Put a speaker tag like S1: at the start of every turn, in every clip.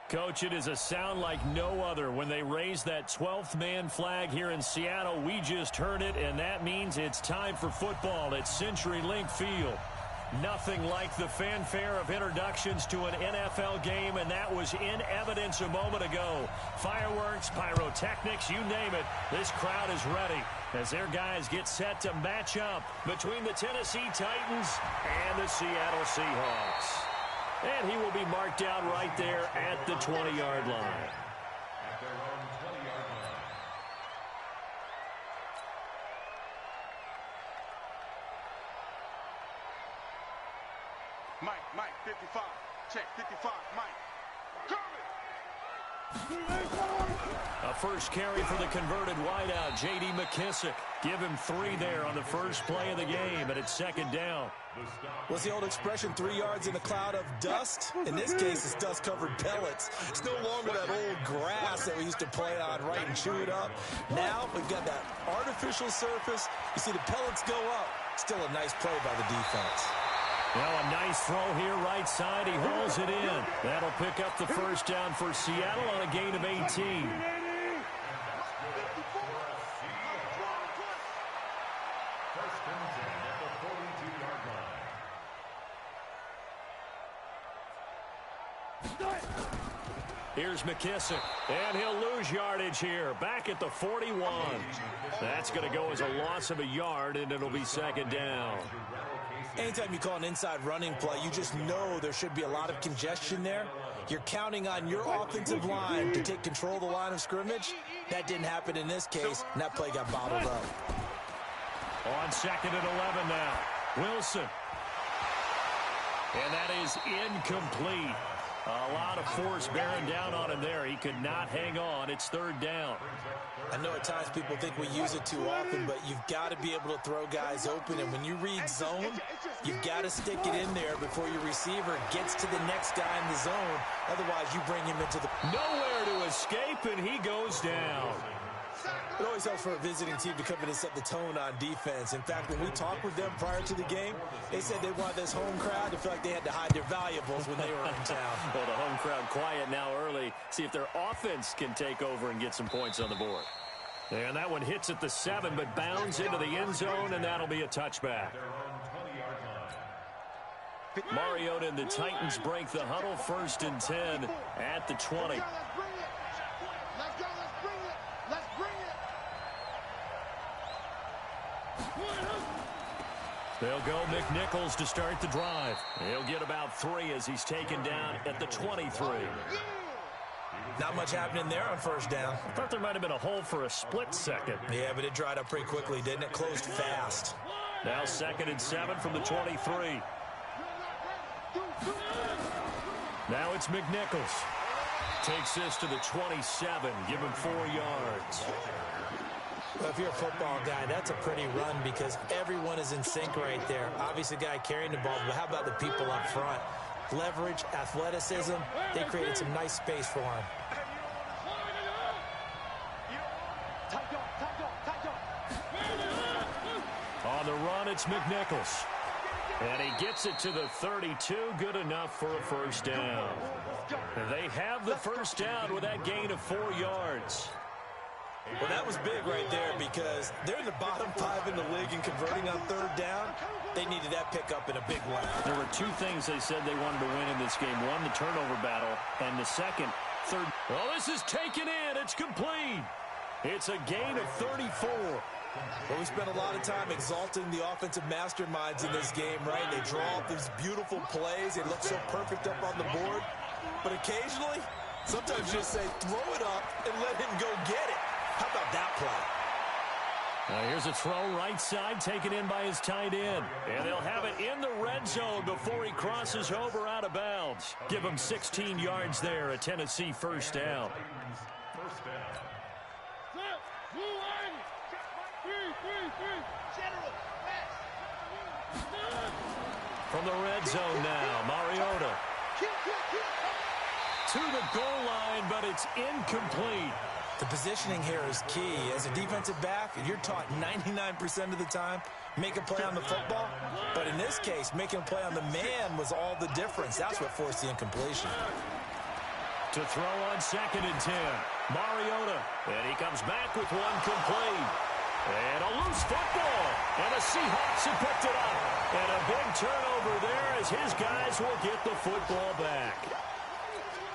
S1: Coach, it is a sound like no other when they raise that 12th man flag here in Seattle. We just heard it, and that means it's time for football at CenturyLink Field. Nothing like the fanfare of introductions to an NFL game, and that was in evidence a moment ago. Fireworks, pyrotechnics, you name it, this crowd is ready as their guys get set to match up between the Tennessee Titans and the Seattle Seahawks. And he will be marked down right there at the 20-yard line.
S2: At their own 20-yard line.
S3: Mike, 55. Check, 55, Mike.
S1: A first carry for the converted wideout, J.D. McKissick. Give him 3 there on the first play of the game, and it's second down.
S4: What's the old expression, 3 yards in a cloud of dust? In this case, it's dust-covered pellets. It's no longer that old grass that we used to play on, right, and chew it up. Now we've got that artificial surface. You see the pellets go up. Still a nice play by the defense.
S1: Well, a nice throw here right side. He hauls it in. That'll pick up the first down for Seattle on a gain of 18. Here's McKissick, and he'll lose yardage here. Back at the 41. That's going to go as a loss of a yard, and it'll be second down.
S4: Anytime you call an inside running play, you just know there should be a lot of congestion there. You're counting on your offensive line to take control of the line of scrimmage. That didn't happen in this case, and that play got bottled up.
S1: On second and 11 now. Wilson. And that is incomplete. A lot of force bearing down on him there. He could not hang on. It's third down.
S4: I know at times people think we use it too often, but you've got to be able to throw guys open. And when you read zone, you've got to stick it in there before your receiver gets to the next guy in the zone. Otherwise, you bring him into the...
S1: Nowhere to escape, and he goes down.
S4: It always helps for a visiting team to come in and set the tone on defense. In fact, when we talked with them prior to the game, they said they wanted this home crowd to feel like they had to hide their valuables when they were in town.
S1: Well, the home crowd quiet now early. See if their offense can take over and get some points on the board. And that one hits at the 7, but bounds into the end zone, and that'll be a touchback. Mariota and the Titans break the huddle, first and 10 at the 20. They'll go McNichols to start the drive. He'll get about 3 as he's taken down at the 23.
S4: Not much happening there on first down.
S1: I thought there might have been a hole for a split second.
S4: Yeah, but it dried up pretty quickly, didn't it? Closed fast.
S1: Now second and 7 from the 23. Now it's McNichols. Takes this to the 27. Give him 4 yards.
S4: Well, if you're a football guy, that's a pretty run because everyone is in sync right there. Obviously, the guy carrying the ball, but how about the people up front? Leverage, athleticism, they created some nice space for him.
S1: On the run, it's McNichols. And he gets it to the 32. Good enough for a first down. They have the first down with that gain of 4 yards.
S4: Well, that was big right there because they're in the bottom 5 in the league in converting on third down. They needed that pickup in a big way.
S1: There were 2 things they said they wanted to win in this game. One, the turnover battle, and the second, third. Well, this is taken in. It's complete. It's a gain of 34.
S4: Well, we spent a lot of time exalting the offensive masterminds in this game, right? They draw up these beautiful plays. They look so perfect up on the board. But occasionally, sometimes just say, throw it up and let him go get it. How about that play?
S1: Now here's a throw right side taken in by his tight end. And they'll have it in the red zone before he crosses over out of bounds. Give him 16 yards there, a Tennessee first down. From the red zone now, Mariota. To the goal line, but it's incomplete.
S4: The positioning here is key. As a defensive back, you're taught 99% of the time, make a play on the football. But in this case, making a play on the man was all the difference. That's what forced the incompletion.
S1: To To throw on 2nd and 10. Mariota. And he comes back with one complete. And a loose football. And the Seahawks have picked it up. And a big turnover there as his guys will get the football back.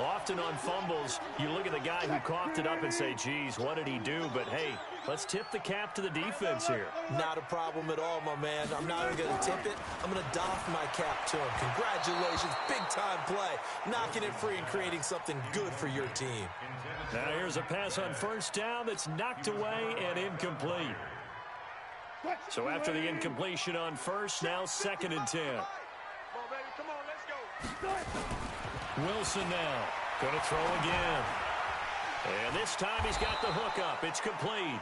S1: Often on fumbles, you look at the guy who coughed it up and say, geez, what did he do? But, hey, let's tip the cap to the defense here.
S4: Not a problem at all, my man. I'm not even going to tip it. I'm going to doff my cap to him. Congratulations. Big-time play. Knocking it free and creating something good for your team.
S1: Now here's a pass on 1st down that's knocked away and incomplete. So after the incompletion on 1st, now 2nd and 10.
S3: Come on, baby. Come on, let's go.
S1: Wilson now. Going to throw again. And this time he's got the hook up. It's complete.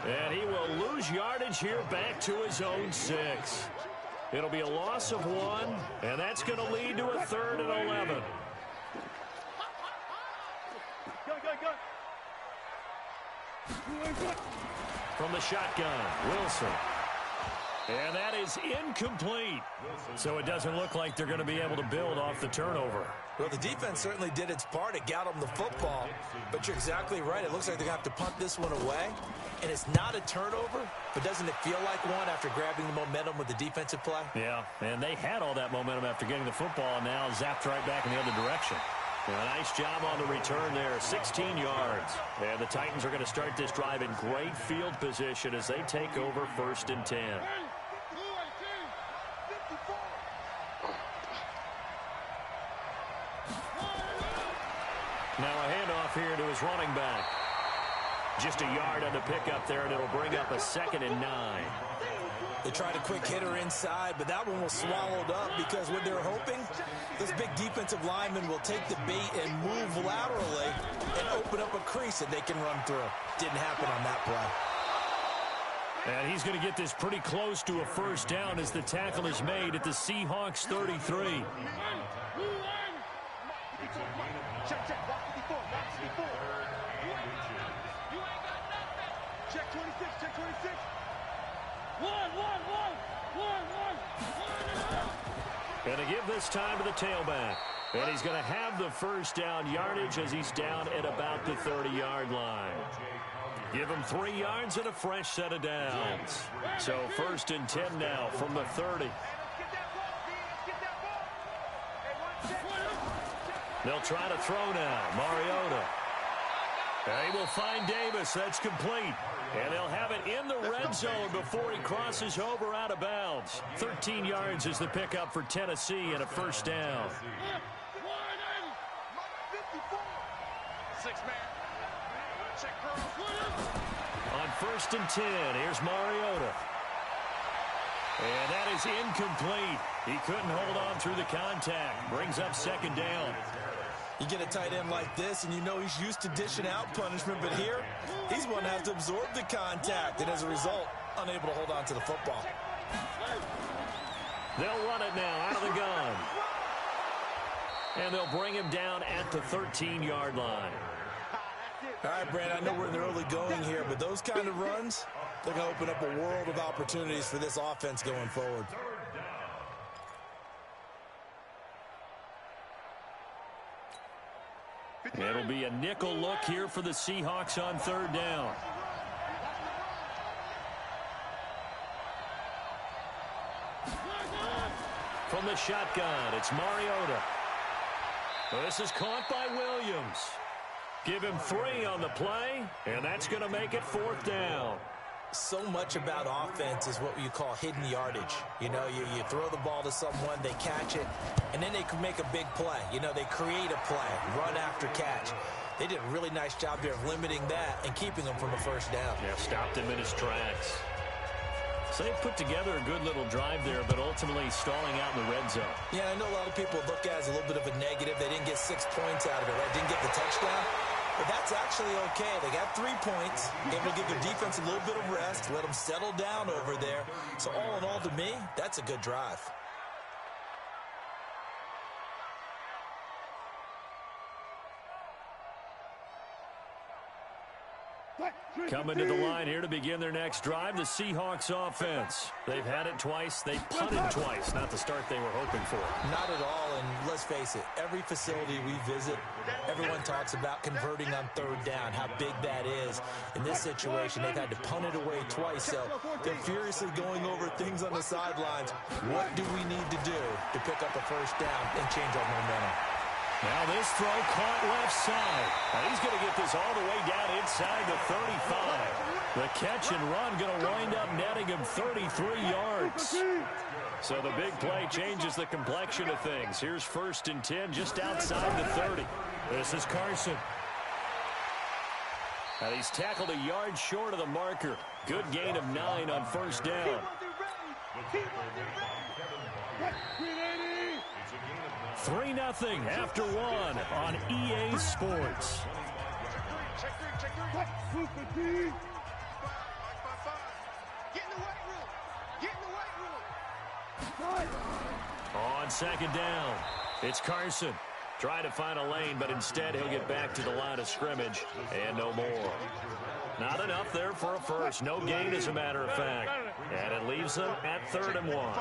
S1: And he will lose yardage here back to his own 6. It'll be a loss of 1, and that's going to lead to a 3rd and 11. From the shotgun, Wilson. And that is incomplete. So it doesn't look like they're going to be able to build off the turnover.
S4: Well, the defense certainly did its part. It got them the football. But you're exactly right. It looks like they're going to have to punt this one away. And it's not a turnover, but doesn't it feel like one after grabbing the momentum with the defensive play?
S1: Yeah, and they had all that momentum after getting the football, and now zapped right back in the other direction. And a nice job on the return there, 16 yards. And the Titans are going to start this drive in great field position as they take over 1st and 10. Now a handoff here to his running back. Just a yard on the pickup there, and it'll bring up a 2nd and 9.
S4: They tried a quick hitter inside, but that one was swallowed up because what they're hoping, this big defensive lineman will take the bait and move laterally and open up a crease that they can run through. Didn't happen on that play.
S1: And he's going to get this pretty close to a 1st down as the tackle is made at the Seahawks 33.
S3: Check, check, box 54, box 54. Check 26, check 26.
S1: And to give this time to the tailback. And he's going to have the 1st down yardage as he's down at about the 30-yard line. Give him 3 yards and a fresh set of downs. So 1st and 10 now from the 30. They'll try to throw now. Mariota. They will find Davis. That's complete. And they'll have it in the red zone before he crosses over out of bounds. 13 yards is the pickup for Tennessee and a 1st down.
S3: 6 man. Check girl.
S1: On 1st and 10, here's Mariota. And that is incomplete. He couldn't hold on through the contact. Brings up 2nd down.
S4: You get a tight end like this, and you know he's used to dishing out punishment, but here, he's one that has to absorb the contact, and as a result, unable to hold on to the football.
S1: They'll run it now out of the gun. And they'll bring him down at the 13-yard line.
S4: All right, Brand, I know we're in the early going here, but those kind of runs, they're going to open up a world of opportunities for this offense going forward.
S1: It'll be a nickel look here for the Seahawks on 3rd down. From the shotgun, it's Mariota. This is caught by Williams. Give him 3 on the play, and that's going to make it 4th down.
S4: So much about offense is what you call hidden yardage. You know, you throw the ball to someone, they catch it, and then they can make a big play. You know, they create a play, run after catch. They did a really nice job here of limiting that and keeping him from a 1st down.
S1: Yeah, stopped him in his tracks. So they put together a good little drive there, but ultimately stalling out in the red zone.
S4: Yeah, I know a lot of people look at it as a little bit of a negative. They didn't get 6 points out of it, right? Didn't get the touchdown. But that's actually okay. They got 3 points. Able to give their defense a little bit of rest, let them settle down over there. So all in all, to me, that's a good drive.
S1: Coming to the line here to begin their next drive, the Seahawks offense. They've had it twice. They punted twice. Not the start they were hoping for.
S4: Not at all, and let's face it, every facility we visit, everyone talks about converting on third down, how big that is. In this situation, they've had to punt it away twice, so they're furiously going over things on the sidelines. What do we need to do to pick up a first down and change our momentum?
S1: Now this throw caught left side. And he's going to get this all the way down inside the 35. The catch and run going to wind up netting him 33 yards. So the big play changes the complexion of things. Here's 1st and 10 just outside the 30. This is Carson. And he's tackled a yard short of the marker. Good gain of 9 on 1st down. 3-0 after 1 on EA Sports. On 2nd down, it's Carson. Trying to find a lane, but instead he'll get back to the line of scrimmage and no more. Not enough there for a first. No gain, as a matter of fact. And it leaves them at 3rd and 1.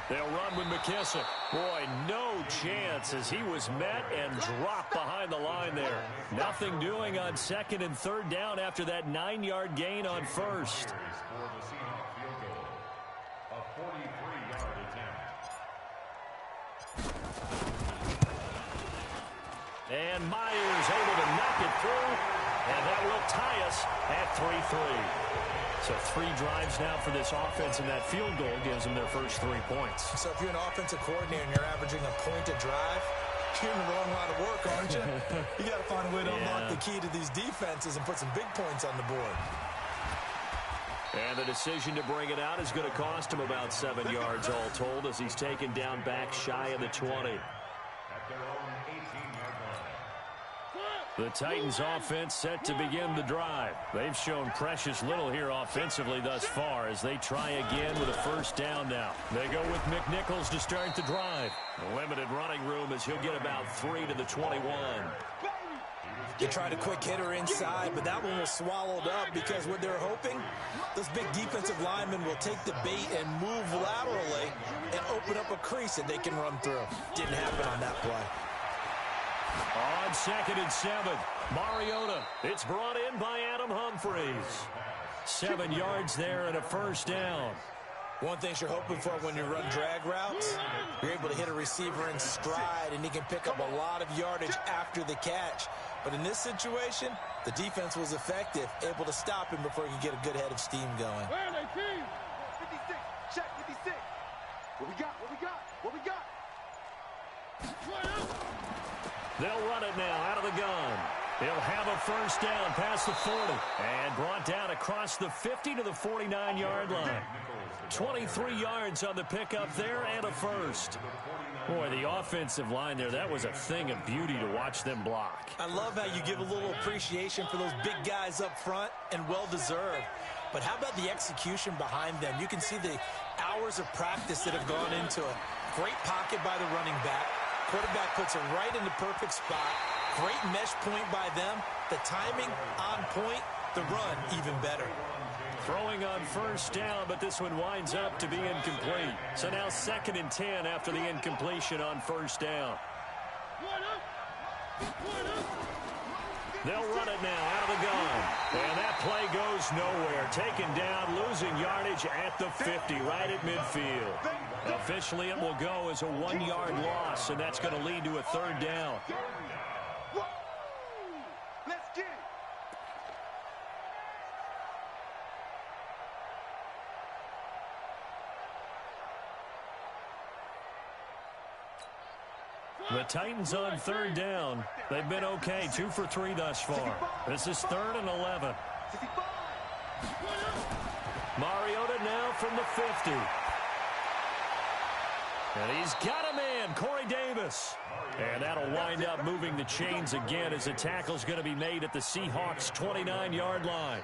S1: They'll run with McKissick. Boy, no chance as he was met and dropped behind the line there. Nothing doing on 2nd and 3rd down after that 9-yard gain on 1st. And Myers able to knock it through, and that will tie us at 3-3. So 3 drives now for this offense, and that field goal gives them their first 3 points.
S4: So if you're an offensive coordinator and you're averaging a point a drive, you're in the wrong line of work, aren't you? You got to find a way to unlock the key to these defenses and put some big points on the board.
S1: And the decision to bring it out is going to cost him about 7 yards all told as he's taken down back shy of the 20. The Titans offense set to begin the drive. They've shown precious little here offensively thus far as they try again with a 1st down now. They go with McNichols to start the drive. Limited running room as he'll get about 3 to the 21.
S4: They tried a quick hitter inside, but that one was swallowed up because what they're hoping, those big defensive linemen will take the bait and move laterally and open up a crease that they can run through. Didn't happen on that play.
S1: On 2nd and 7, Mariota. It's brought in by Adam Humphries. 7 yards there and a 1st down.
S4: One thing you're hoping for when you run drag routes, you're able to hit a receiver in stride, and he can pick up a lot of yardage after the catch. But in this situation, the defense was effective, able to stop him before he could get a good head of steam going.
S3: 56, check 56. What we got? What we got? What we got?
S1: They'll run it now out of the gun. He'll have a 1st down past the 40 and brought down across the 50 to the 49-yard line. 23 yards on the pickup there and a 1st. Boy, the offensive line there, that was a thing of beauty to watch them block.
S4: I love how you give a little appreciation for those big guys up front, and well-deserved. But how about the execution behind them? You can see the hours of practice that have gone into it. Great pocket by the running back. Quarterback puts it right in the perfect spot. Great mesh point by them. The timing on point. The run even better.
S1: Throwing on 1st down, but this one winds up to be incomplete. So now 2nd and 10 after the incompletion on 1st down. They'll run it now out of the gun. And that play goes nowhere. Taken down, losing yardage at the 50, right at midfield. Officially, it will go as a 1-yard loss, and that's going to lead to a 3rd down.
S3: Let's get it.
S1: The Titans on 3rd down. They've been okay, 2 for 3 thus far. This is 3rd and 11. Mariota now from the 50. And he's got a man, Corey Davis. And that'll wind up moving the chains again as the tackle's going to be made at the Seahawks' 29-yard line.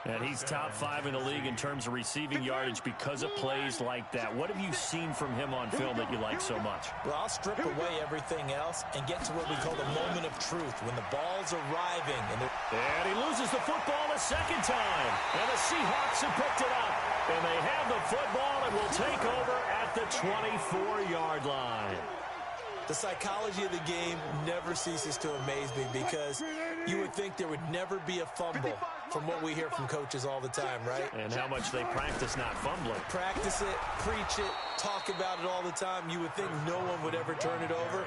S1: And he's top 5 in the league in terms of receiving yardage because of plays like that. What have you seen from him on film that you like so much?
S4: Well, I'll strip away everything else and get to what we call the moment of truth, when the ball's arriving.
S1: And he loses the football a second time. And the Seahawks have picked it up. And they have the football and will take over at the 24-yard line.
S4: The psychology of the game never ceases to amaze me, because you would think there would never be a fumble from what we hear from coaches all the time, right?
S1: And how much they practice not fumbling.
S4: Practice it, preach it, talk about it all the time. You would think no one would ever turn it over.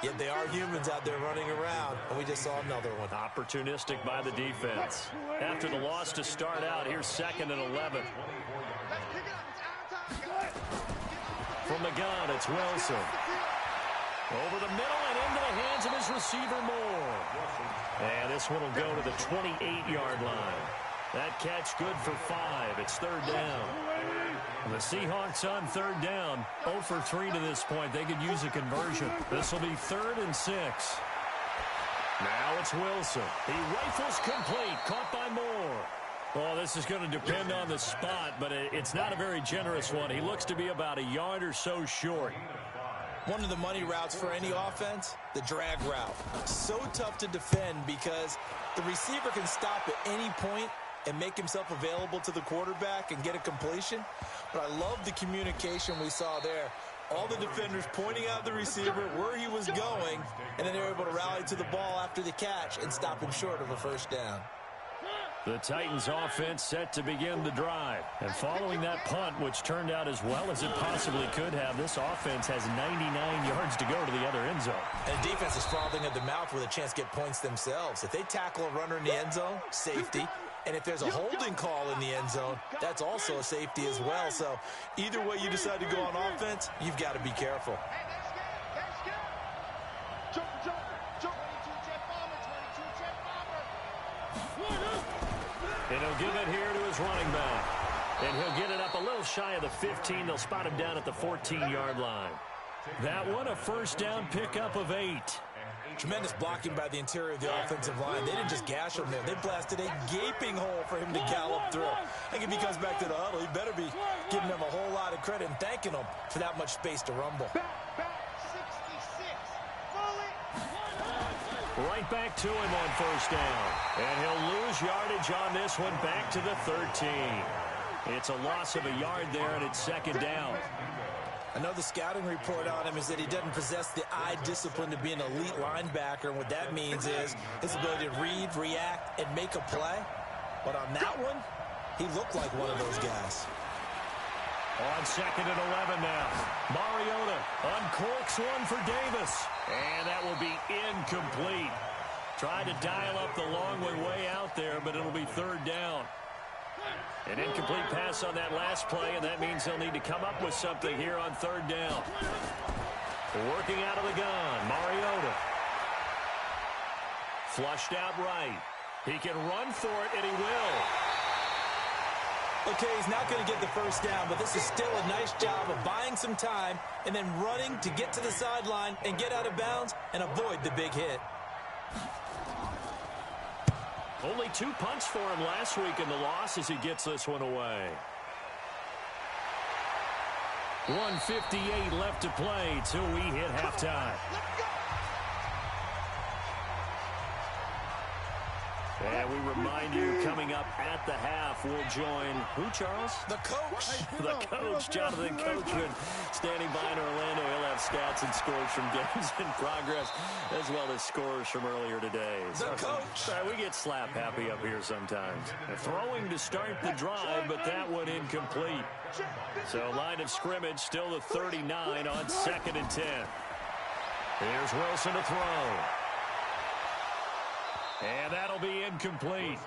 S4: Yet they are humans out there running around, and we just saw another one.
S1: Opportunistic by the defense. After the loss to start out, here's 2nd and 11. From the gun, it's Wilson. Over the middle and into the hands of his receiver, Moore. And this one will go to the 28-yard line. That catch good for 5. It's 3rd down. The Seahawks on 3rd down. 0 for 3 to this point. They could use a conversion. This will be 3rd and 6. Now it's Wilson. He rifles complete. Caught by Moore. Oh, this is going to depend on the spot, but it's not a very generous one. He looks to be about a yard or so short.
S4: One of the money routes for any offense, the drag route. So tough to defend because the receiver can stop at any point and make himself available to the quarterback and get a completion. But I love the communication we saw there. All the defenders pointing out the receiver where he was going, and then they were able to rally to the ball after the catch and stop him short of a 1st down.
S1: The Titans offense set to begin the drive. And following that punt, which turned out as well as it possibly could have, this offense has 99 yards to go to the other end zone.
S4: And the defense is frothing at the mouth with a chance to get points themselves. If they tackle a runner in the end zone, safety. And if there's a holding call in the end zone, that's also a safety as well. So either way you decide to go on offense, you've got to be careful.
S1: And he'll give it here to his running back. And he'll get it up a little shy of the 15. They'll spot him down at the 14-yard line. That one, a 1st down pickup of 8.
S4: Tremendous blocking by the interior of the offensive line. They didn't just gash him there. They blasted a gaping hole for him to gallop through. I think if he comes back to the huddle, he better be giving them a whole lot of credit and thanking them for that much space to rumble.
S1: Right back to him on 1st down. And he'll lose yardage on this one, back to the 13. It's a loss of a yard there, and it's 2nd down.
S4: I know the scouting report on him is that he doesn't possess the eye discipline to be an elite linebacker. And what that means is his ability to read, react, and make a play. But on that one, he looked like one of those guys.
S1: On 2nd and 11 now. Mariota uncorks one for Davis. And that will be incomplete. Tried to dial up the long one way out there, but it'll be 3rd down. An incomplete pass on that last play, and that means he'll need to come up with something here on 3rd down. Working out of the gun, Mariota. Flushed out right. He can run for it, and he will.
S4: Okay, he's not going to get the 1st down, but this is still a nice job of buying some time and then running to get to the sideline and get out of bounds and avoid the big hit.
S1: Only 2 punts for him last week in the loss as he gets this one away. 1:58 left to play till we hit halftime. And we remind you, coming up at the half, we'll join who, Charles?
S4: The coach.
S1: The coach, Jonathan Coachman, standing by in Orlando. He'll have stats and scores from games in progress, as well as scores from earlier today.
S4: The coach.
S1: We get slap happy up here sometimes. Throwing to start the drive, but that one incomplete. So line of scrimmage, still the 39 on 2nd and 10. Here's Wilson to throw. And that'll be incomplete.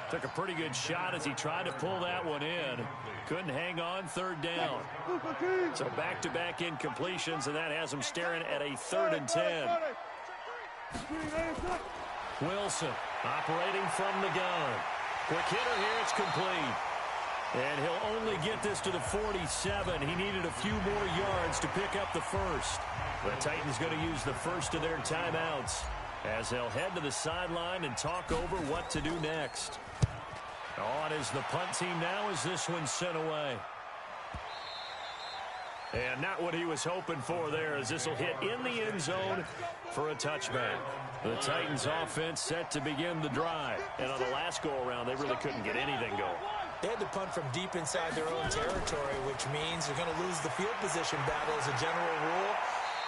S1: Took a pretty good shot as he tried to pull that one in. Couldn't hang on, 3rd down. So back-to-back incompletions, and that has him staring at a 3rd and 10. Wilson operating from the gun. Quick hitter here, it's complete. And he'll only get this to the 47. He needed a few more yards to pick up the 1st. The Titans going to use the 1st of their timeouts, as they'll head to the sideline and talk over what to do next. On is the punt team now as this one's sent away. And not what he was hoping for there, as this will hit in the end zone for a touchback. The Titans offense set to begin the drive. And on the last go-around, they really couldn't get anything going.
S4: They had to punt from deep inside their own territory, which means they're going to lose the field position battle as a general rule.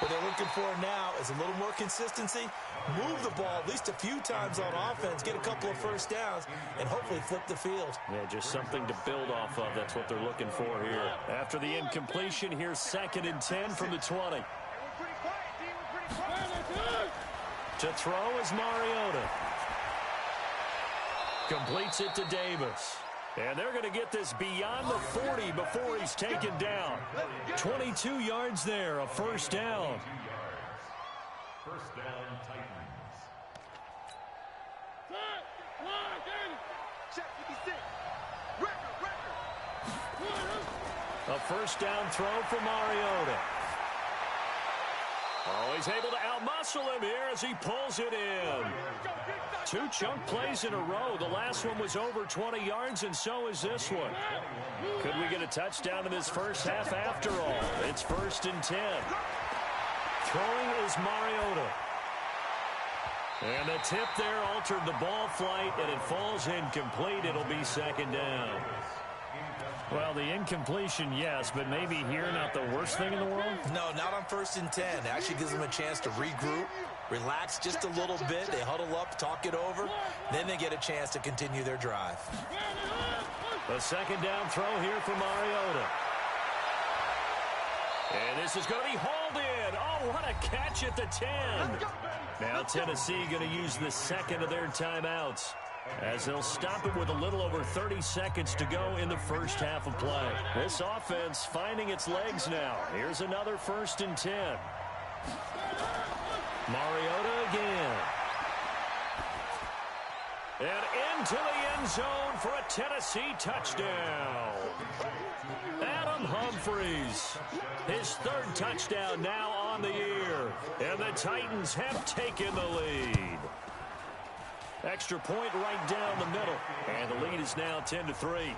S4: What they're looking for now is a little more consistency, move the ball at least a few times on offense, get a couple of first downs, and hopefully flip the field.
S1: Yeah, just something to build off of. That's what they're looking for here. After the incompletion, here's 2nd and 10 from the 20. To throw is Mariota. Completes it to Davis. And they're going to get this beyond the 40 before he's taken down. 22 yards there, a first down.
S2: First down, Titans.
S3: Check 56. Record.
S1: A first down throw for Mariota. Oh, he's able to outmuscle him here as he pulls it in. 2 chunk plays in a row. The last one was over 20 yards, and so is this one. Could we get a touchdown in this first half after all? It's 1st and 10. Throwing is Mariota. And the tip there altered the ball flight, and it falls incomplete. It'll be 2nd down. Well, the incompletion, yes, but maybe here not the worst thing in the world?
S4: No, not on 1st and 10. It actually gives them a chance to regroup, relax just a little bit. They huddle up, talk it over. Then they get a chance to continue their drive.
S1: A 2nd down throw here for Mariota. And this is going to be hauled in. Oh, what a catch at the 10. Now Tennessee going to use the 2nd of their timeouts, as they'll stop it with a little over 30 seconds to go in the first half of play. This offense finding its legs now. Here's another 1st and 10. Mariota again. And into the end zone for a Tennessee touchdown. Adam Humphries, his 3rd touchdown now on the year. And the Titans have taken the lead. Extra point right down the middle. And the lead is now 10-3.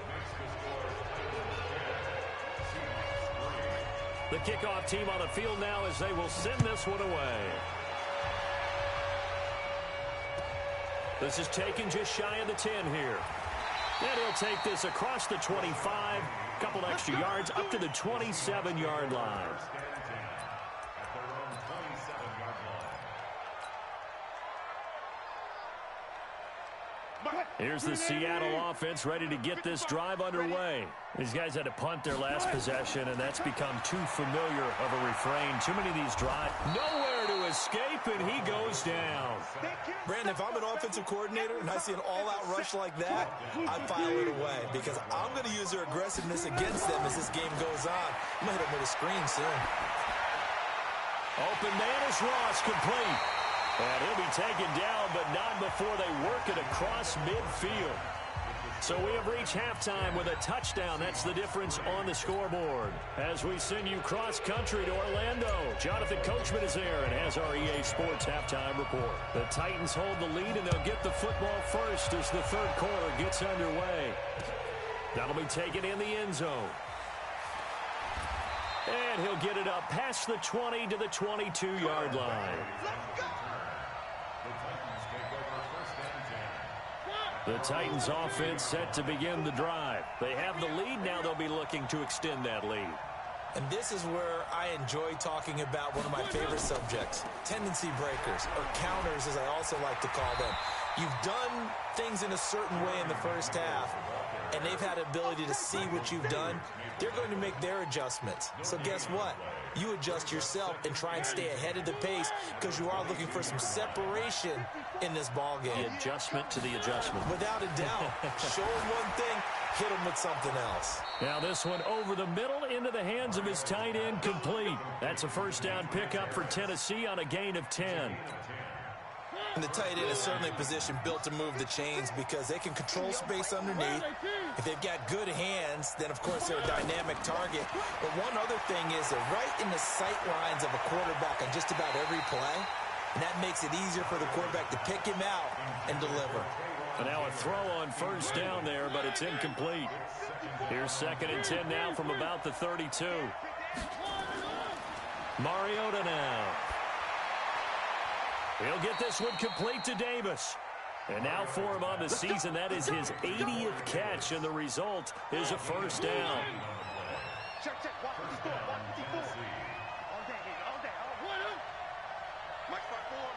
S1: The kickoff team on the field now as they will send this one away. This is taken just shy of the 10 here. And he'll take this across the 25. A couple extra yards up to the 27-yard line. Here's the Seattle offense ready to get this drive underway. These guys had to punt their last possession, and that's become too familiar of a refrain. Too many of these drives. Nowhere to escape, and he goes down.
S4: Brandon, if I'm an offensive coordinator and I see an all-out rush like that, I file it away because I'm going to use their aggressiveness against them as this game goes on. I'm going to hit them with a screen soon.
S1: Open man is Ross, complete. And he'll be taken down, but not before they work it across midfield. So we have reached halftime with a touchdown. That's the difference on the scoreboard. As we send you cross-country to Orlando, Jonathan Coachman is there and has our EA Sports halftime report. The Titans hold the lead, and they'll get the football first as the 3rd quarter gets underway. That'll be taken in the end zone. And he'll get it up past the 20 to the 22-yard line. The Titans offense set to begin the drive. They have the lead. Now they'll be looking to extend that lead.
S4: And this is where I enjoy talking about one of my favorite subjects, tendency breakers, or counters as I also like to call them. You've done things in a certain way in the first half, and they've had the ability to see what you've done. They're going to make their adjustments. So guess what? You adjust yourself and try and stay ahead of the pace because you are looking for some separation in this ball game.
S1: The adjustment to the adjustment.
S4: Without a doubt. Show him one thing, hit him with something else.
S1: Now this one over the middle into the hands of his tight end, complete. That's a first down pickup for Tennessee on a gain of 10.
S4: And the tight end is certainly a position built to move the chains because they can control space underneath. If they've got good hands, then of course they're a dynamic target. But one other thing is they're right in the sight lines of a quarterback on just about every play. And that makes it easier for the quarterback to pick him out and deliver.
S1: And now a throw on first down there, but it's incomplete. Here's 2nd and 10 now from about the 32. Mariota now. He'll get this one complete to Davis. And now for him on the season, that is his 80th catch, and the result is a first down.
S3: Check, 154, 154. All day. Mike 5-4.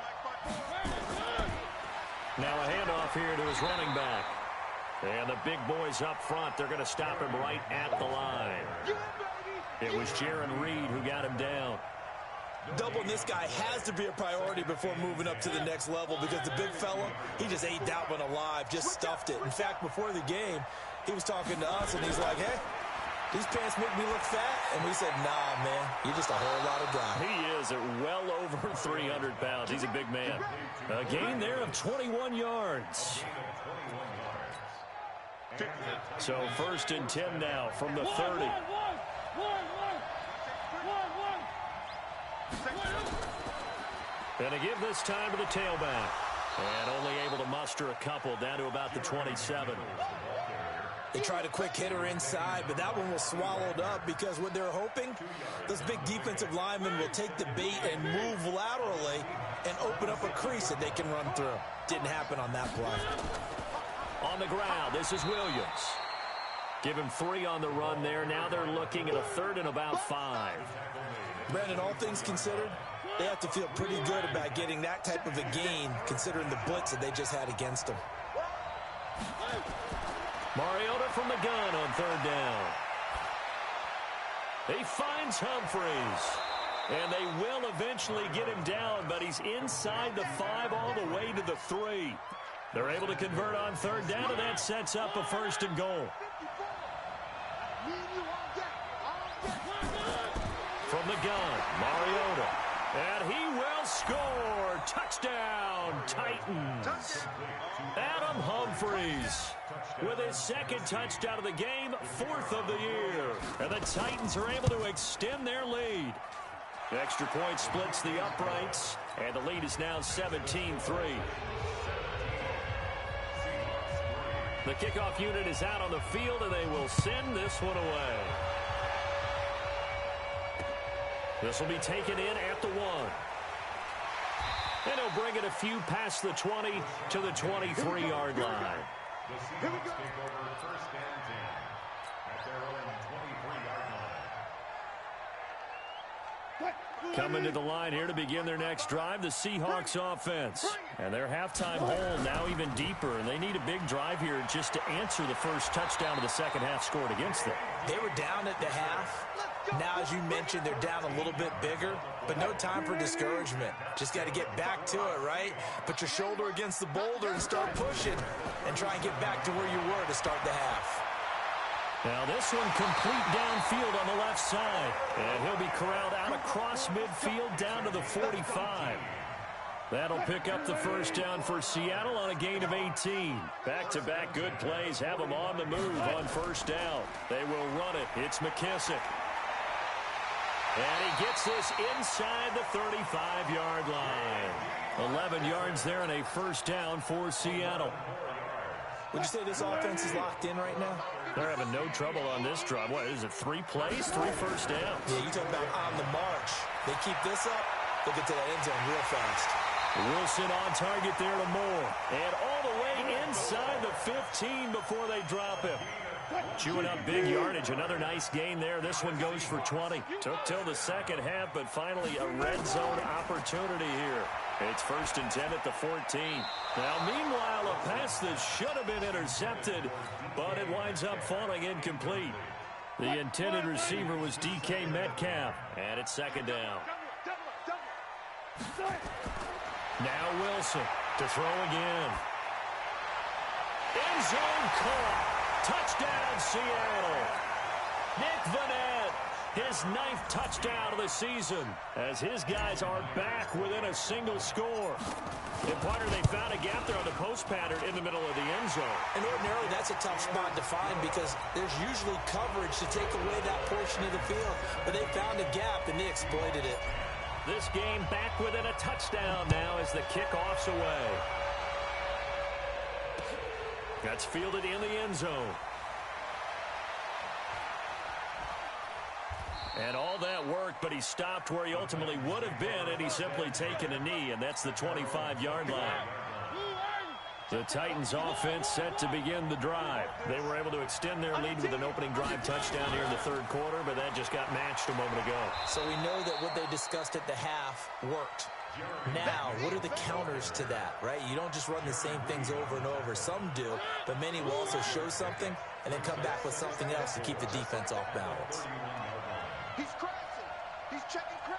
S1: Now a handoff here to his running back. And the big boys up front, they're going to stop him right at the line. It was Jaron Reed who got him down.
S4: Doubling this guy has to be a priority before moving up to the next level, because the big fella, he just ate that one alive, just stuffed it. In fact, before the game, he was talking to us, and he's like, hey, these pants make me look fat. And we said, nah, man, you're just a whole lot of guy.
S1: He is at well over 300 pounds. He's a big man. A gain there of 21 yards. So 1st and 10 now from the 30. And to give this time to the tailback. And only able to muster a couple down to about the 27.
S4: They tried a quick hitter inside, but that one was swallowed up, because what they're hoping, those big defensive linemen will take the bait and move laterally and open up a crease that they can run through. Didn't happen on that play.
S1: On the ground, this is Williams. Give him 3 on the run there. Now they're looking at a 3rd and about 5.
S4: Brandon, all things considered, they have to feel pretty good about getting that type of a gain, considering the blitz that they just had against them.
S1: Mariota from the gun on 3rd down. He finds Humphreys. And they will eventually get him down, but he's inside the 5 all the way to the 3. They're able to convert on 3rd down, and that sets up a 1st and goal. From the gun, Mariota. And he will score. Touchdown, Titans. Adam Humphreys with his 2nd touchdown of the game, 4th of the year. And the Titans are able to extend their lead. The extra point splits the uprights, and the lead is now 17-3. The kickoff unit is out on the field, and they will send this one away. This will be taken in at the 1. And he'll bring it a few past the 20 to the 23-yard line.
S2: The Seahawks take over 1st and 10 at their own 23-yard line.
S1: Coming to the line here to begin their next drive, the Seahawks offense. And their halftime hole now even deeper, and they need a big drive here just to answer the first touchdown of the second half scored against them.
S4: They were down at the half. Now, as you mentioned, they're down a little bit bigger, but no time for discouragement. Just got to get back to it, right? Put your shoulder against the boulder and start pushing, and try and get back to where you were to start the half.
S1: Now this one complete downfield on the left side. And he'll be corralled out across midfield down to the 45. That'll pick up the first down for Seattle on a gain of 18. Back-to-back good plays have them on the move on first down. They will run it. It's McKissick. And he gets this inside the 35-yard line. 11 yards there and a first down for Seattle.
S4: Would you say this offense is locked in right now?
S1: They're having no trouble on this drive. What is it, 3 plays, 3 first downs?
S4: Yeah, you talk about on the march. They keep this up, they'll get to the end zone real fast.
S1: Wilson on target there to Moore. And all the way inside the 15 before they drop him. Chewing up big yardage. Another nice gain there. This one goes for 20. Took till the second half, but finally a red zone opportunity here. It's 1st and 10 at the 14. Now, meanwhile, a pass that should have been intercepted, but it winds up falling incomplete. The intended receiver was DK Metcalf, and it's 2nd down. Now Wilson to throw again. End zone caught. Touchdown, Seattle. Nick Vannett, his 9th touchdown of the season, as his guys are back within a single score. In Pointer, they found a gap there on the post pattern in the middle of the end zone.
S4: And ordinarily, that's a tough spot to find because there's usually coverage to take away that portion of the field. But they found a gap, and they exploited it.
S1: This game back within a touchdown now as the kickoff's away. That's fielded in the end zone. And all that work, but he stopped where he ultimately would have been, and he's simply taken a knee, and that's the 25-yard line. The Titans offense set to begin the drive. They were able to extend their lead with an opening drive touchdown here in the third quarter, but that just got matched a moment ago.
S4: So we know that what they discussed at the half worked. Now, what are the counters to that, right? You don't just run the same things over and over. Some do, but many will also show something and then come back with something else to keep the defense off balance.
S3: He's crashing. He's checking crash.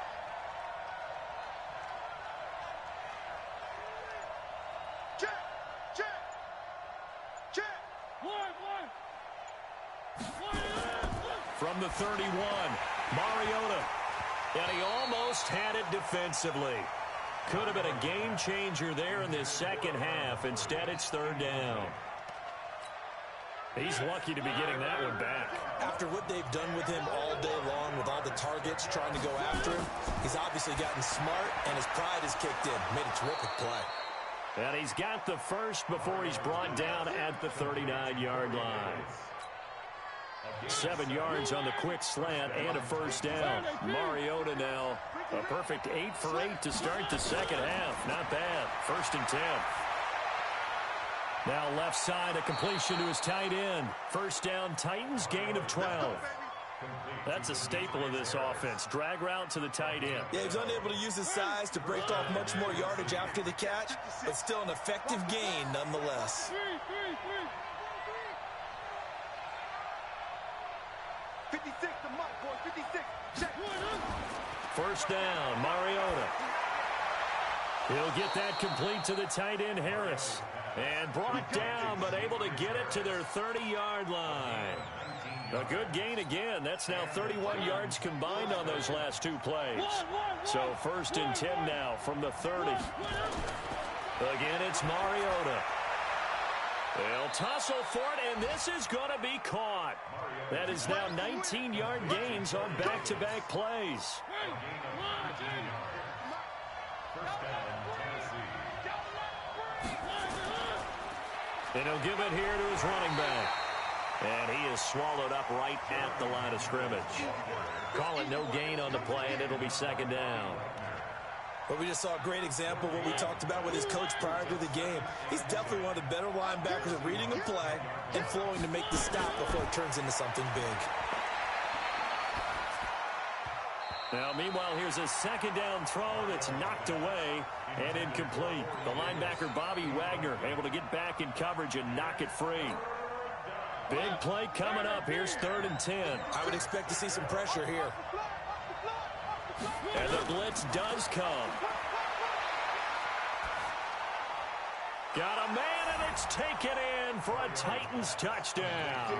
S3: Check.
S1: From the 31, Mariota. And he almost had it defensively. Could have been a game changer there in this second half. Instead, it's third down. He's lucky to be getting that one back.
S4: After what they've done with him all day long, with all the targets trying to go after him, he's obviously gotten smart, and his pride has kicked in. Made a terrific play.
S1: And he's got the first before he's brought down at the 39-yard line. 7 yards on the quick slant and a first down. Mariota now a perfect 8 for 8 to start the second half. Not bad. 1st and 10. Now left side, a completion to his tight end. First down, Titans, gain of 12. That's a staple of this offense. Drag route to the tight end.
S4: Yeah, he's unable to use his size to break off much more yardage after the catch, but still an effective gain nonetheless.
S3: 56, the mark, boy. 56. Check.
S1: First down, Mariota. He'll get that complete to the tight end, Harris. And brought down, but able to get it to their 30-yard line. A good gain again. That's now 31 yards combined on those last 2 plays. So 1st and 10 now from the 30. Again, it's Mariota. They'll tussle for it, and this is going to be caught. That is now 19-yard gains on back-to-back plays. And he'll give it here to his running back. And he is swallowed up right at the line of scrimmage. Call it no gain on the play, and it'll be second down.
S4: But we just saw a great example of what we talked about with his coach prior to the game. He's definitely one of the better linebackers at reading a play and flowing to make the stop before it turns into something big.
S1: Now, meanwhile, here's a second down throw that's knocked away and incomplete. The linebacker, Bobby Wagner, able to get back in coverage and knock it free. Big play coming up. Here's 3rd and 10.
S4: I would expect to see some pressure here.
S1: And the blitz does come. Got a man, and it's taken in for a Titans touchdown.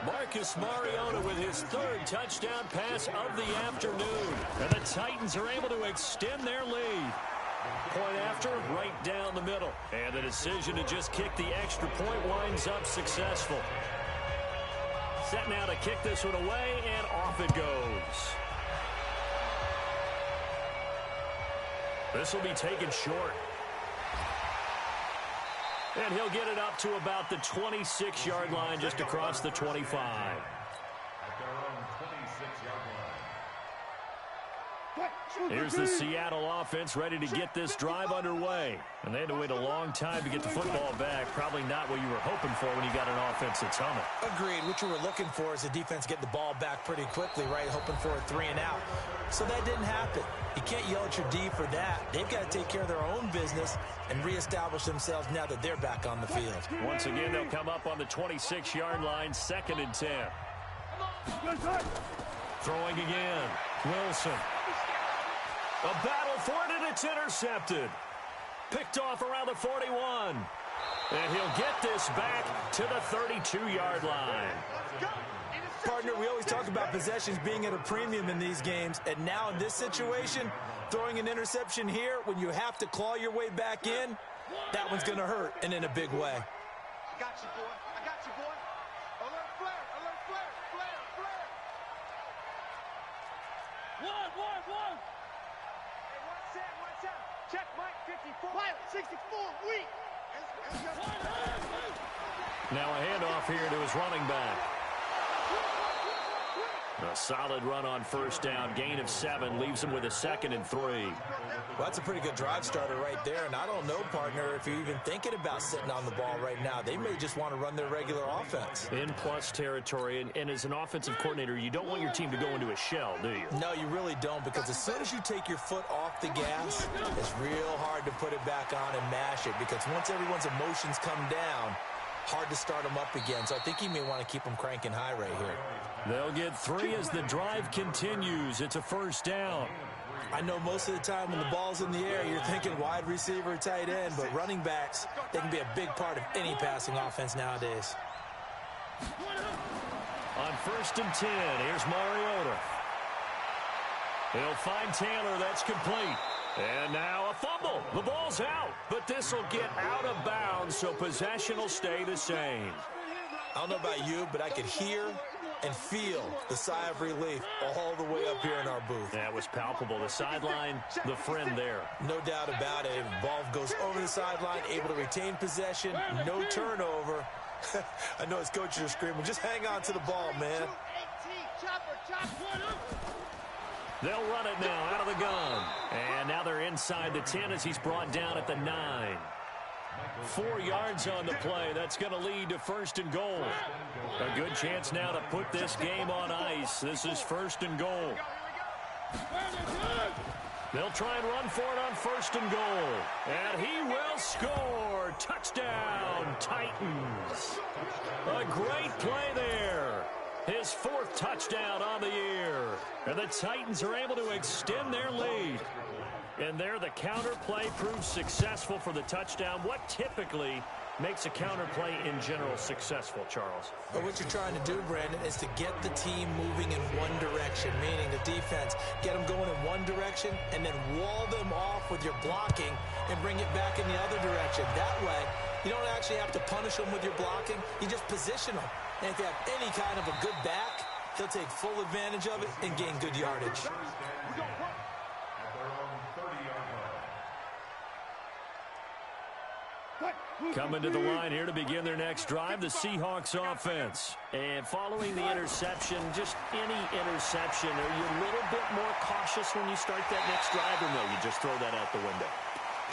S1: Marcus Mariota with his 3rd touchdown pass of the afternoon. And the Titans are able to extend their lead. Point after, right down the middle. And the decision to just kick the extra point winds up successful. Set now to kick this one away, and off it goes. This will be taken short. And he'll get it up to about the 26-yard line, just across the 25.
S2: At their own 26-yard line.
S1: Here's the Seattle offense ready to get this drive underway. And they had to wait a long time to get the football back. Probably not what you were hoping for when you got an offense that's humming.
S4: Agreed. What you were looking for is the defense get the ball back pretty quickly, right? Hoping for a 3 and out. So that didn't happen. You can't yell at your D for that. They've got to take care of their own business and reestablish themselves now that they're back on the field.
S1: Once again, they'll come up on the 26-yard line, 2nd and 10. Throwing again. Wilson. A battle for it, and it's intercepted. Picked off around the 41. And he'll get this back to the 32-yard line.
S4: Partner, we always talk about possessions being at a premium in these games, and now in this situation, throwing an interception here when you have to claw your way back in, that one's going to hurt, and in a big way.
S3: I got you, boy. I got you, boy. Alert flare. Alert flare. Flare. Flare. One. Hey, watch out. Check Mike 54. Pilot 64. Weak.
S1: Now a handoff here to his running back. A solid run on first down. Gain of 7 leaves him with a 2nd and 3.
S4: Well, that's a pretty good drive starter right there. And I don't know, partner, if you're even thinking about sitting on the ball right now. They may just want to run their regular offense.
S1: In plus territory. And as an offensive coordinator, you don't want your team to go into a shell, do you?
S4: No, you really don't, because as soon as you take your foot off the gas, it's real hard to put it back on and mash it, because once everyone's emotions come down, hard to start them up again. So I think you may want to keep them cranking high right here.
S1: They'll get 3 as the drive continues. It's a first down.
S4: I know most of the time when the ball's in the air, you're thinking wide receiver, tight end, but running backs, they can be a big part of any passing offense nowadays.
S1: On 1st and 10, here's Mariota. He'll find Taylor. That's complete. And now a fumble. The ball's out, but this will get out of bounds, so possession will stay the same.
S4: I don't know about you, but I could hear and feel the sigh of relief all the way up here in our booth.
S1: That was palpable. The sideline, the friend there.
S4: No doubt about it. Ball goes over the sideline, able to retain possession, no turnover. I know his coaches are screaming, just hang on to the ball, man.
S1: They'll run it now out of the gun. And now they're inside the 10 as he's brought down at the 9. 4 yards on the play. That's going to lead to 1st and goal. A good chance now to put this game on ice. This is 1st and goal. They'll try and run for it on 1st and goal. And he will score. Touchdown, Titans. A great play there. His 4th touchdown on the year. And the Titans are able to extend their lead. And there the counter play proves successful for the touchdown. What typically makes a counter play in general successful, Charles?
S4: Well, what you're trying to do, Brandon, is to get the team moving in one direction, meaning the defense. Get them going in one direction and then wall them off with your blocking and bring it back in the other direction. That way, you don't actually have to punish them with your blocking. You just position them. And if they have any kind of a good back, they'll take full advantage of it and gain good yardage.
S1: Coming to the line here to begin their next drive, the Seahawks offense. And following the interception, just any interception, are you a little bit more cautious when you start that next drive, or no, you just throw that out the window?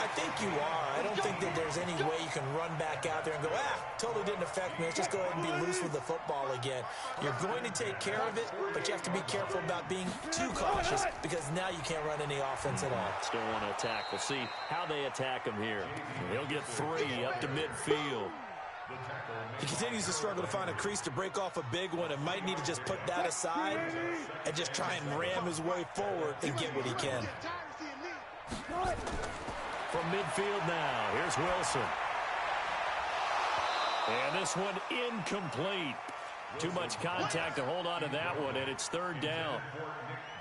S4: I think you are. I don't think that there's any way you can run back out there and go, totally didn't affect me. Let's just go ahead and be loose with the football again. You're going to take care of it, but you have to be careful about being too cautious, because now you can't run any offense at all.
S1: Still want to attack. We'll see how they attack him here. He'll get 3 up to midfield.
S4: He continues to struggle to find a crease to break off a big one, and might need to just put that aside and just try and ram his way forward and get what he can.
S1: From midfield now, here's Wilson. And this one incomplete. Too much contact to hold on to that one, and it's 3rd down.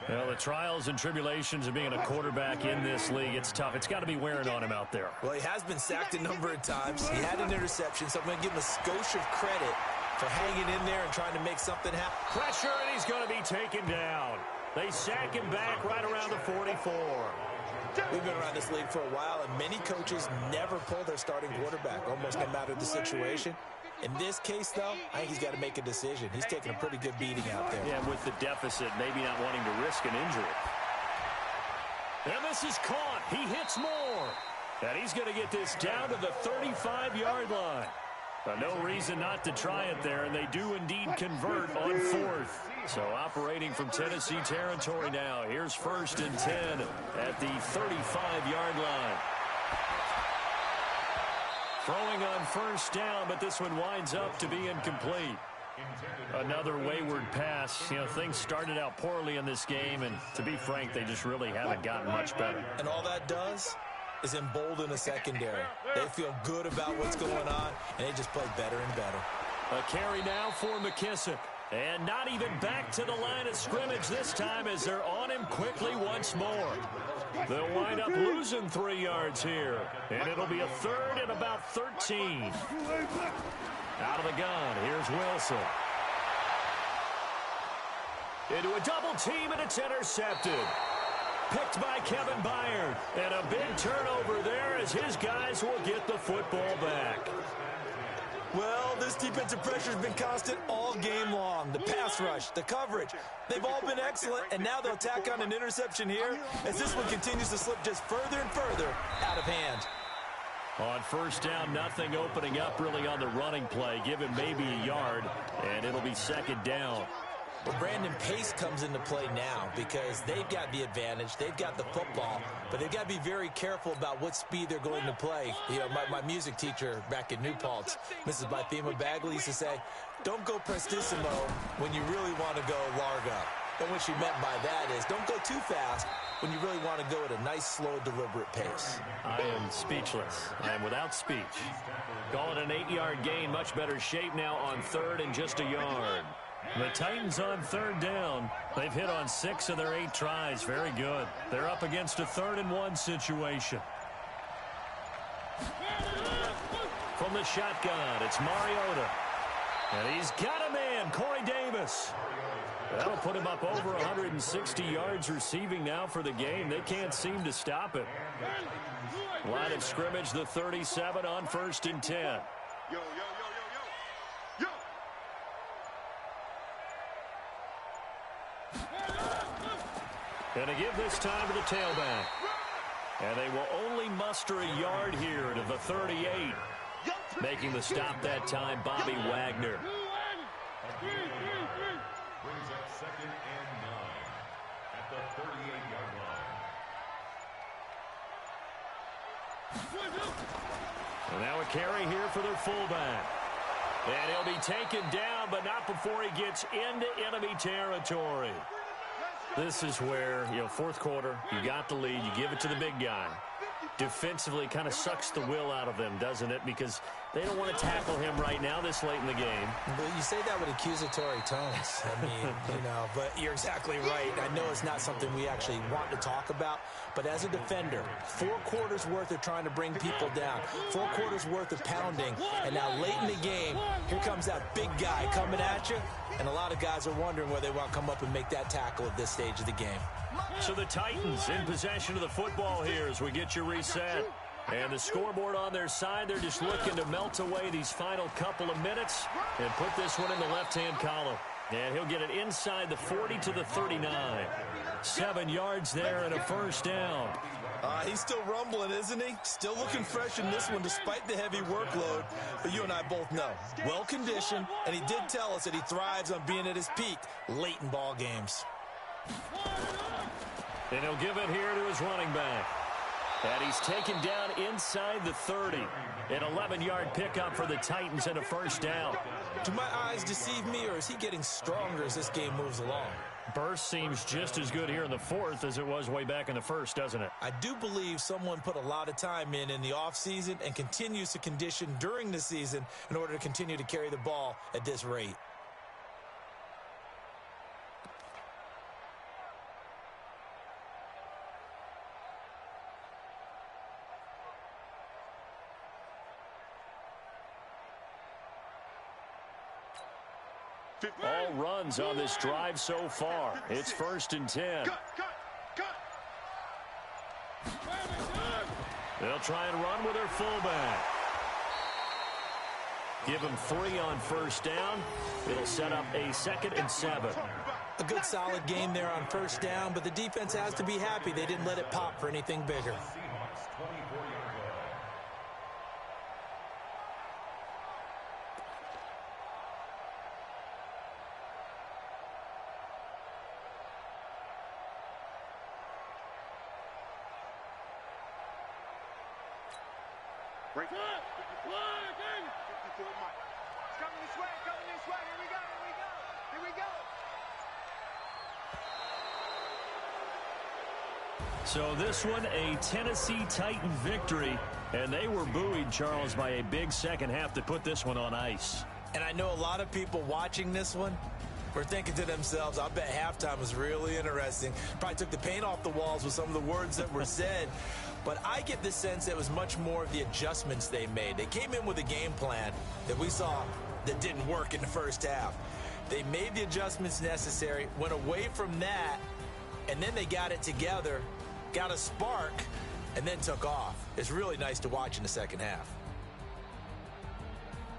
S1: Well, the trials and tribulations of being a quarterback in this league, it's tough. It's got to be wearing on him out there.
S4: Well, he has been sacked a number of times. He had an interception, so I'm going to give him a skosh of credit for hanging in there and trying to make something happen.
S1: Pressure, and he's going to be taken down. They sack him back right around the 44.
S4: We've been around this league for a while, and many coaches never pull their starting quarterback, almost no matter the situation. In this case, though, I think he's got to make a decision. He's taking a pretty good beating out there.
S1: Yeah, with the deficit, maybe not wanting to risk an injury. And this is caught. He hits more. And he's going to get this down to the 35-yard line. No reason not to try it there, and they do indeed convert on 4th. So operating from Tennessee territory now. Here's 1st and 10 at the 35-yard line. Throwing on 1st down, but this one winds up to be incomplete. Another wayward pass. You know, things started out poorly in this game, and to be frank, they just really haven't gotten much better.
S4: And all that does is embolden a secondary. They feel good about what's going on, and they just play better and better.
S1: A carry now for McKissick. And not even back to the line of scrimmage this time as they're on him quickly once more. They'll wind up losing 3 yards here. And it'll be a 3rd and about 13. Out of the gun, here's Wilson. Into a double team, and it's intercepted. Picked by Kevin Byard. And a big turnover there as his guys will get the football back.
S4: Well, this defensive pressure has been constant all game long. The pass rush, the coverage, they've all been excellent, and now they'll tack on an interception here as this one continues to slip just further and further out of hand.
S1: On first down, nothing opening up really on the running play. Give him maybe a yard, and it'll be second down.
S4: Well, Brandon, pace comes into play now because they've got the advantage. They've got the football, but they've got to be very careful about what speed they're going to play. You know, my music teacher back in New Paltz, Mrs. Bythema Bagley, used to say, don't go prestissimo when you really want to go largo. And what she meant by that is don't go too fast when you really want to go at a nice, slow, deliberate pace.
S1: I am speechless. I am without speech. Call it an 8-yard gain. Much better shape now on third and just a yard. The Titans on third down. They've hit on 6 of their 8 tries. Very good. They're up against a 3rd and 1 situation. From the shotgun, it's Mariota. And he's got a man, Corey Davis. That'll put him up over 160 yards receiving now for the game. They can't seem to stop it. Line of scrimmage, the 37 on 1st and 10.
S3: Yo, yo, yo, yo, yo, yo.
S1: And to give this time to the tailback. And they will only muster a yard here to the 38. Making the stop that time, Bobby Wagner.
S2: Brings up 2nd and 9 at the 38-yard line.
S1: And now a carry here for their fullback. And he'll be taken down, but not before he gets into enemy territory. This is where, you know, 4th quarter, you got the lead, you give it to the big guy. Defensively kind of sucks the will out of them, doesn't it? Because they don't want to tackle him right now this late in the game.
S4: Well, you say that with accusatory tones. I mean, you know, but you're exactly right. I know it's not something we actually want to talk about, but as a defender, 4 quarters worth of trying to bring people down, 4 quarters worth of pounding, and now late in the game, here comes that big guy coming at you, and a lot of guys are wondering whether they want to come up and make that tackle at this stage of the game.
S1: So the Titans in possession of the football here as we get you reset. And the scoreboard on their side, they're just looking to melt away these final couple of minutes and put this one in the left-hand column. And he'll get it inside the 40 to the 39. 7 yards there and a first down.
S4: He's still rumbling, isn't he? Still looking fresh in this one despite the heavy workload. But you and I both know, well-conditioned, and he did tell us that he thrives on being at his peak late in ball games.
S1: And he'll give it here to his running back. And he's taken down inside the 30. An 11-yard pickup for the Titans and a first down.
S4: Do my eyes deceive me, or is he getting stronger as this game moves along?
S1: Burst seems just as good here in the 4th as it was way back in the 1st, doesn't it?
S4: I do believe someone put a lot of time in the offseason and continues to condition during the season in order to continue to carry the ball at this rate.
S1: All runs on this drive so far. It's 1st and 10. They'll try and run with their fullback. Give him 3 on first down. It'll set up a 2nd and 7.
S4: A good solid game there on first down, but the defense has to be happy they didn't let it pop for anything bigger.
S2: Seahawks 24-yard line.
S3: Break. 54 Mike. It's coming this way, coming this way. Here we go, here we go, here we go.
S1: So this one, a Tennessee Titan victory. And they were buoyed, Charles, by a big second half to put this one on ice.
S4: And I know a lot of people watching this one were thinking to themselves, I bet halftime was really interesting. Probably took the paint off the walls with some of the words that were said. But I get the sense that it was much more of the adjustments they made. They came in with a game plan that we saw that didn't work in the first half. They made the adjustments necessary, went away from that, and then they got it together, got a spark, and then took off. It's really nice to watch in the second half.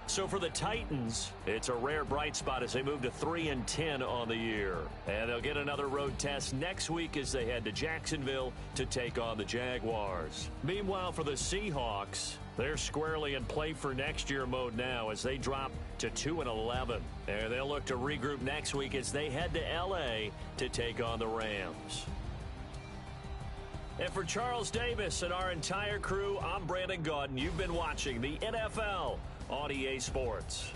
S1: So for the Titans, it's a rare bright spot as they move to 3-10 on the year. And they'll get another road test next week as they head to Jacksonville to take on the Jaguars. Meanwhile, for the Seahawks, they're squarely in play for next year mode now as they drop to 2-11. And they'll look to regroup next week as they head to L.A. to take on the Rams. And for Charles Davis and our entire crew, I'm Brandon Gaudin. You've been watching the NFL on EA Sports.